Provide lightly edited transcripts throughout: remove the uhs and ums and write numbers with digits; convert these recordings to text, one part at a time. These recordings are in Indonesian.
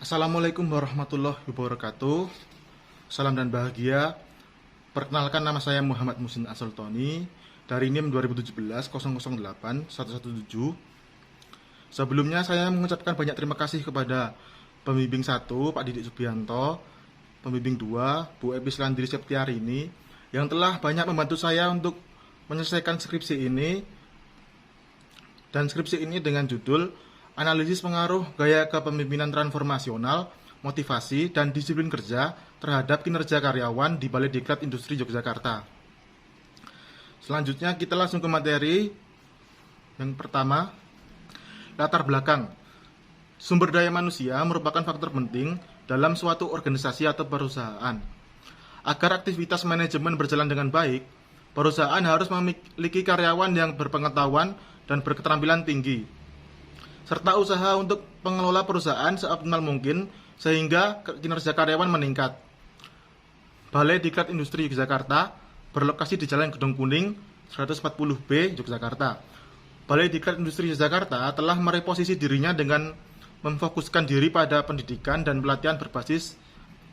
Assalamualaikum warahmatullahi wabarakatuh. Salam dan bahagia. Perkenalkan, nama saya Muhammad Musin Asoltoni dari NIM 2017-008-117. Sebelumnya saya mengucapkan banyak terima kasih kepada pembimbing 1 Pak Didik Subianto, pembimbing 2 Bu Epis Landri Septiarini yang telah banyak membantu saya untuk menyelesaikan skripsi ini. Dan skripsi ini dengan judul Analisis Pengaruh Gaya Kepemimpinan Transformasional, Motivasi, dan Disiplin Kerja terhadap Kinerja Karyawan di Balai Diklat Industri Yogyakarta. Selanjutnya kita langsung ke materi. Yang pertama, latar belakang. Sumber daya manusia merupakan faktor penting dalam suatu organisasi atau perusahaan. Agar aktivitas manajemen berjalan dengan baik, perusahaan harus memiliki karyawan yang berpengetahuan dan berketerampilan tinggi, serta usaha untuk pengelola perusahaan seoptimal mungkin sehingga kinerja karyawan meningkat. Balai Diklat Industri Yogyakarta berlokasi di Jalan Gedong Kuning 140B, Yogyakarta. Balai Diklat Industri Yogyakarta telah mereposisi dirinya dengan memfokuskan diri pada pendidikan dan pelatihan berbasis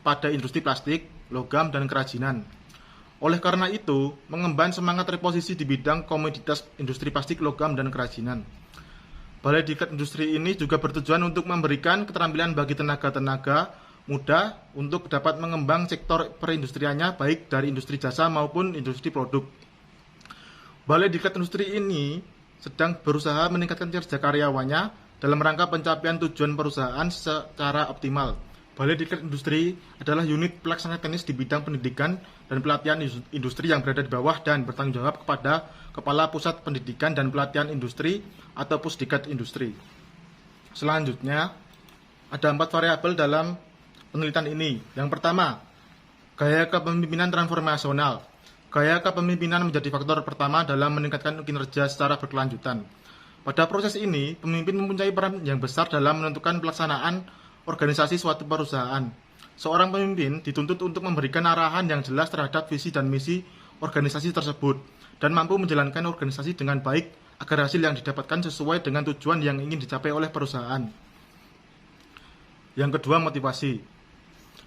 pada industri plastik, logam, dan kerajinan. Oleh karena itu, mengemban semangat reposisi di bidang komoditas industri plastik, logam, dan kerajinan. Balai Diklat Industri ini juga bertujuan untuk memberikan keterampilan bagi tenaga-tenaga muda untuk dapat mengembang sektor perindustriannya baik dari industri jasa maupun industri produk. Balai Diklat Industri ini sedang berusaha meningkatkan kinerja karyawannya dalam rangka pencapaian tujuan perusahaan secara optimal. Balai Diklat Industri adalah unit pelaksana teknis di bidang pendidikan dan pelatihan industri yang berada di bawah dan bertanggung jawab kepada Kepala Pusat Pendidikan dan Pelatihan Industri atau Pusdiklat Industri. Selanjutnya, ada 4 variabel dalam penelitian ini. Yang pertama, gaya kepemimpinan transformasional. Gaya kepemimpinan menjadi faktor pertama dalam meningkatkan kinerja secara berkelanjutan. Pada proses ini, pemimpin mempunyai peran yang besar dalam menentukan pelaksanaan organisasi suatu perusahaan. Seorang pemimpin dituntut untuk memberikan arahan yang jelas terhadap visi dan misi organisasi tersebut dan mampu menjalankan organisasi dengan baik agar hasil yang didapatkan sesuai dengan tujuan yang ingin dicapai oleh perusahaan. Yang kedua, motivasi.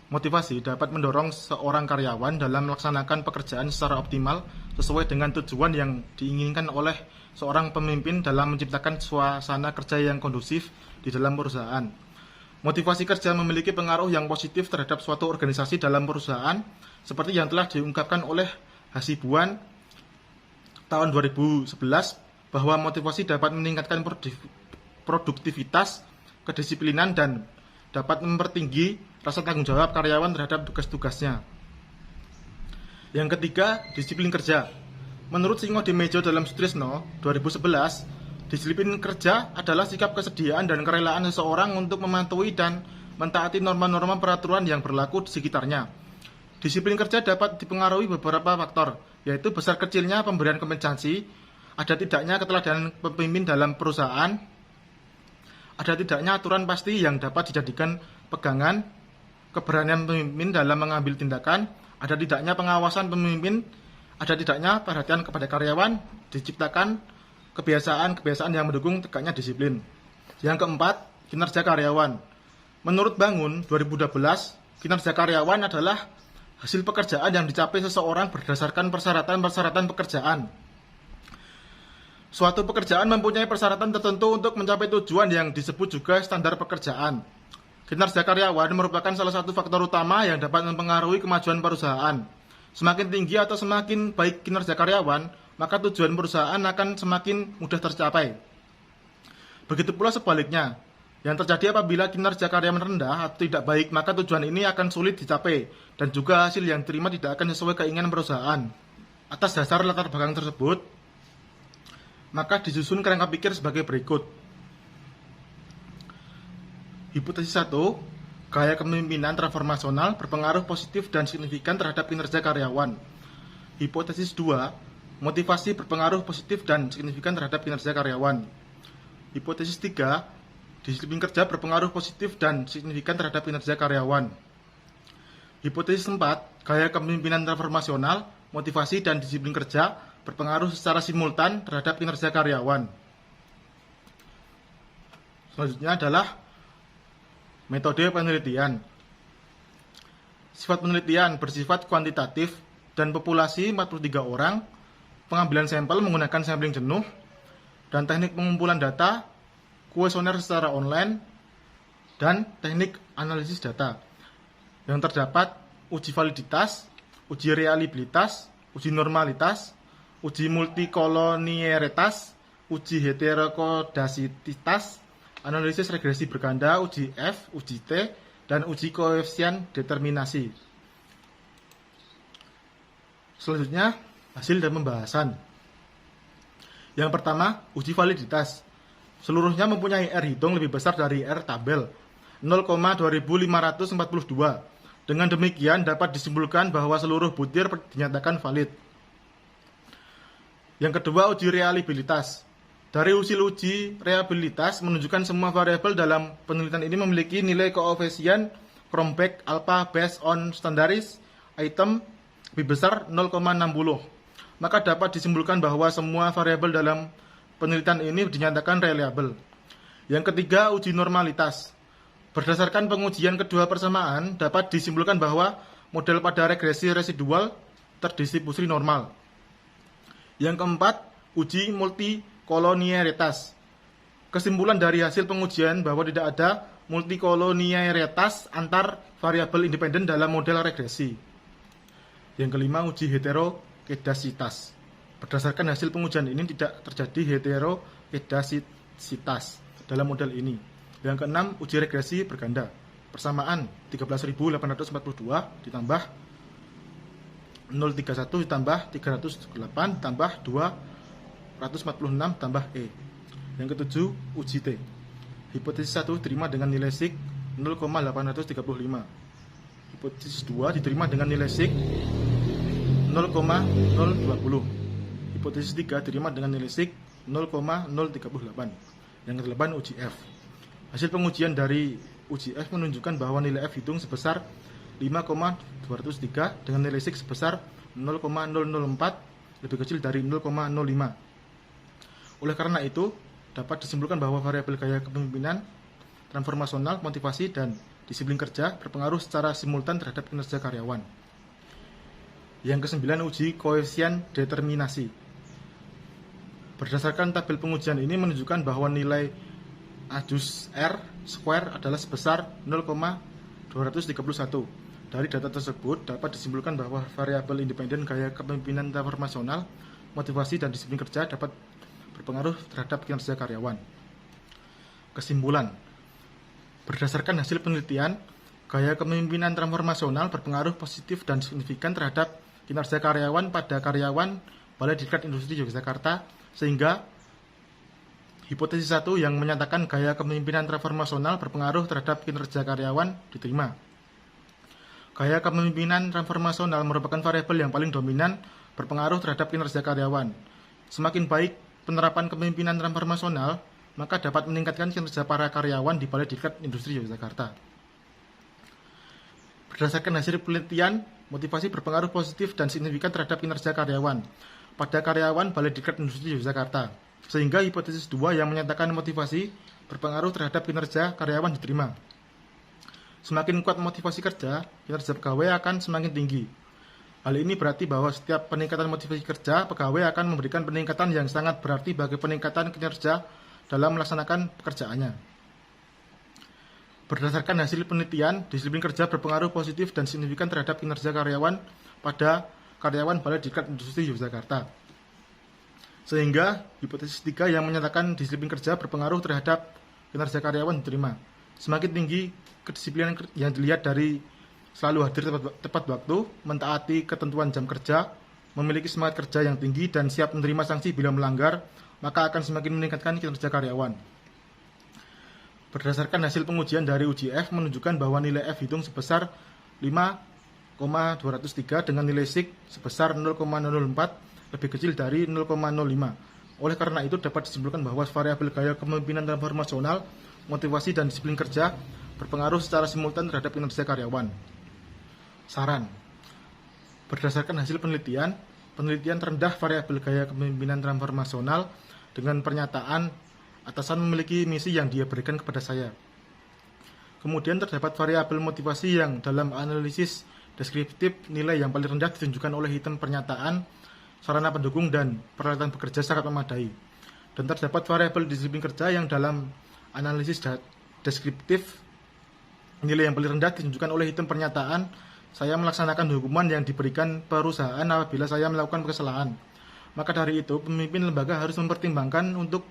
Motivasi dapat mendorong seorang karyawan dalam melaksanakan pekerjaan secara optimal sesuai dengan tujuan yang diinginkan oleh seorang pemimpin dalam menciptakan suasana kerja yang kondusif di dalam perusahaan. Motivasi kerja memiliki pengaruh yang positif terhadap suatu organisasi dalam perusahaan, seperti yang telah diungkapkan oleh Hasibuan tahun 2011, bahwa motivasi dapat meningkatkan produktivitas, kedisiplinan, dan dapat mempertinggi rasa tanggung jawab karyawan terhadap tugas-tugasnya. Yang ketiga, disiplin kerja. Menurut Singo Dimejo dalam Sutrisno 2011, disiplin kerja adalah sikap kesediaan dan kerelaan seseorang untuk mematuhi dan mentaati norma-norma peraturan yang berlaku di sekitarnya. Disiplin kerja dapat dipengaruhi beberapa faktor, yaitu besar kecilnya pemberian kompensasi, ada tidaknya keteladanan pemimpin dalam perusahaan, ada tidaknya aturan pasti yang dapat dijadikan pegangan, keberanian pemimpin dalam mengambil tindakan, ada tidaknya pengawasan pemimpin, ada tidaknya perhatian kepada karyawan, diciptakan kebiasaan-kebiasaan yang mendukung tegaknya disiplin. Yang keempat, kinerja karyawan. Menurut Bangun 2012, kinerja karyawan adalah hasil pekerjaan yang dicapai seseorang berdasarkan persyaratan-persyaratan pekerjaan. Suatu pekerjaan mempunyai persyaratan tertentu untuk mencapai tujuan yang disebut juga standar pekerjaan. Kinerja karyawan merupakan salah satu faktor utama yang dapat mempengaruhi kemajuan perusahaan. Semakin tinggi atau semakin baik kinerja karyawan, maka tujuan perusahaan akan semakin mudah tercapai. Begitu pula sebaliknya, yang terjadi apabila kinerja karyawan rendah atau tidak baik, maka tujuan ini akan sulit dicapai, dan juga hasil yang diterima tidak akan sesuai keinginan perusahaan. Atas dasar latar belakang tersebut, maka disusun kerangka pikir sebagai berikut. Hipotesis 1, gaya kepemimpinan transformasional berpengaruh positif dan signifikan terhadap kinerja karyawan. Hipotesis 2, motivasi berpengaruh positif dan signifikan terhadap kinerja karyawan. Hipotesis 3, disiplin kerja berpengaruh positif dan signifikan terhadap kinerja karyawan. Hipotesis 4, gaya kepemimpinan transformasional, motivasi, dan disiplin kerja berpengaruh secara simultan terhadap kinerja karyawan. Selanjutnya adalah Metode penelitian. Sifat penelitian bersifat kuantitatif dan populasi 43 orang, pengambilan sampel menggunakan sampling jenuh, dan teknik pengumpulan data, kuesioner secara online, dan teknik analisis data. Yang terdapat uji validitas, uji reliabilitas, uji normalitas, uji multikolonialitas, uji heterokodasitas, analisis regresi berganda, uji F, uji T, dan uji koefisien determinasi. Selanjutnya, hasil dan pembahasan. Yang pertama, uji validitas. Seluruhnya mempunyai R hitung lebih besar dari R tabel, 0,2542. Dengan demikian dapat disimpulkan bahwa seluruh butir dinyatakan valid. Yang kedua, uji reliabilitas. Dari hasil uji reliabilitas menunjukkan semua variabel dalam penelitian ini memiliki nilai koefisien Cronbach alpha based on standardized item lebih besar 0,60. Maka dapat disimpulkan bahwa semua variabel dalam penelitian ini dinyatakan reliable. Yang ketiga, uji normalitas. Berdasarkan pengujian kedua persamaan, dapat disimpulkan bahwa model pada regresi residual terdistribusi normal. Yang keempat, uji multikolonialitas. Kesimpulan dari hasil pengujian bahwa tidak ada multikolonialitas antar variabel independen dalam model regresi. Yang kelima, uji heterokedasitas. Berdasarkan hasil pengujian ini tidak terjadi heterokedasitas dalam model ini. Yang keenam, uji regresi berganda. Persamaan 13.842 ditambah 031 ditambah 308 tambah 246 tambah E. Yang ketujuh, uji T. Hipotesis 1 diterima dengan nilai sig 0,835. Hipotesis 2 diterima dengan nilai sig 0,020. Hipotesis 3 diterima dengan nilai sig 0,038. Yang ke-8, uji F. Hasil pengujian dari uji F menunjukkan bahwa nilai F hitung sebesar 5,203 dengan nilai sig sebesar 0,004 lebih kecil dari 0,05. Oleh karena itu, dapat disimpulkan bahwa variabel gaya kepemimpinan, transformasional, motivasi, dan disiplin kerja berpengaruh secara simultan terhadap kinerja karyawan. Yang ke-9, uji koefisien determinasi. Berdasarkan tabel pengujian ini menunjukkan bahwa nilai AJUS R square adalah sebesar 0,231. Dari data tersebut dapat disimpulkan bahwa variabel independen gaya kepemimpinan transformasional, motivasi, dan disiplin kerja dapat berpengaruh terhadap kinerja karyawan. Kesimpulan. Berdasarkan hasil penelitian, gaya kepemimpinan transformasional berpengaruh positif dan signifikan terhadap kinerja karyawan pada karyawan Balai Diklat Industri Yogyakarta, sehingga hipotesis 1 yang menyatakan gaya kepemimpinan transformasional berpengaruh terhadap kinerja karyawan diterima. Gaya kepemimpinan transformasional merupakan variabel yang paling dominan berpengaruh terhadap kinerja karyawan. Semakin baik penerapan kepemimpinan transformasional, maka dapat meningkatkan kinerja para karyawan di Balai Diklat Industri Yogyakarta. Berdasarkan hasil penelitian, motivasi berpengaruh positif dan signifikan terhadap kinerja karyawan pada karyawan Balai Diklat Industri Yogyakarta, sehingga hipotesis 2 yang menyatakan motivasi berpengaruh terhadap kinerja karyawan diterima. Semakin kuat motivasi kerja, kinerja pegawai akan semakin tinggi. Hal ini berarti bahwa setiap peningkatan motivasi kerja, pegawai akan memberikan peningkatan yang sangat berarti bagi peningkatan kinerja dalam melaksanakan pekerjaannya. Berdasarkan hasil penelitian, disiplin kerja berpengaruh positif dan signifikan terhadap kinerja karyawan pada karyawan Balai Diklat Industri Yogyakarta. Sehingga hipotesis 3 yang menyatakan disiplin kerja berpengaruh terhadap kinerja karyawan diterima. Semakin tinggi kedisiplinan yang dilihat dari selalu hadir tepat waktu, mentaati ketentuan jam kerja, memiliki semangat kerja yang tinggi, dan siap menerima sanksi bila melanggar, maka akan semakin meningkatkan kinerja karyawan. Berdasarkan hasil pengujian dari uji F menunjukkan bahwa nilai F hitung sebesar 5,203 dengan nilai sig sebesar 0,004 lebih kecil dari 0,05. Oleh karena itu dapat disimpulkan bahwa variabel gaya kepemimpinan transformasional, motivasi, dan disiplin kerja berpengaruh secara simultan terhadap kinerja karyawan. Saran. Berdasarkan hasil penelitian terendah variabel gaya kepemimpinan transformasional dengan pernyataan atasan memiliki misi yang dia berikan kepada saya. Kemudian terdapat variabel motivasi yang dalam analisis deskriptif nilai yang paling rendah ditunjukkan oleh item pernyataan, sarana pendukung, dan peralatan bekerja sangat memadai. Dan terdapat variabel disiplin kerja yang dalam analisis deskriptif nilai yang paling rendah ditunjukkan oleh item pernyataan, saya melaksanakan hukuman yang diberikan perusahaan apabila saya melakukan kesalahan. Maka dari itu, pemimpin lembaga harus mempertimbangkan untuk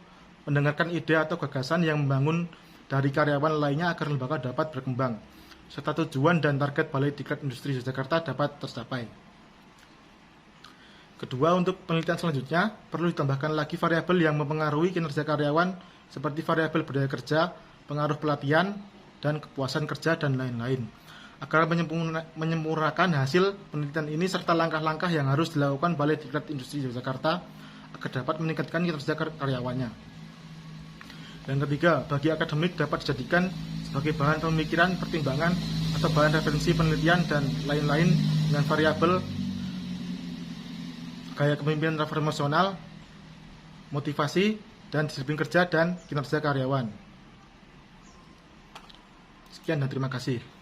mendengarkan ide atau gagasan yang membangun dari karyawan lainnya agar lembaga dapat berkembang, serta tujuan dan target Balai Diklat Industri Yogyakarta dapat tercapai. Kedua, untuk penelitian selanjutnya, perlu ditambahkan lagi variabel yang mempengaruhi kinerja karyawan seperti variabel budaya kerja, pengaruh pelatihan, dan kepuasan kerja, dan lain-lain, agar menyempurnakan hasil penelitian ini serta langkah-langkah yang harus dilakukan Balai Diklat Industri Yogyakarta agar dapat meningkatkan kinerja karyawannya. Dan ketiga, bagi akademik dapat dijadikan sebagai bahan pemikiran, pertimbangan, atau bahan referensi penelitian dan lain-lain dengan variabel gaya kepemimpinan transformasional, motivasi, dan disiplin kerja dan kinerja karyawan. Sekian dan terima kasih.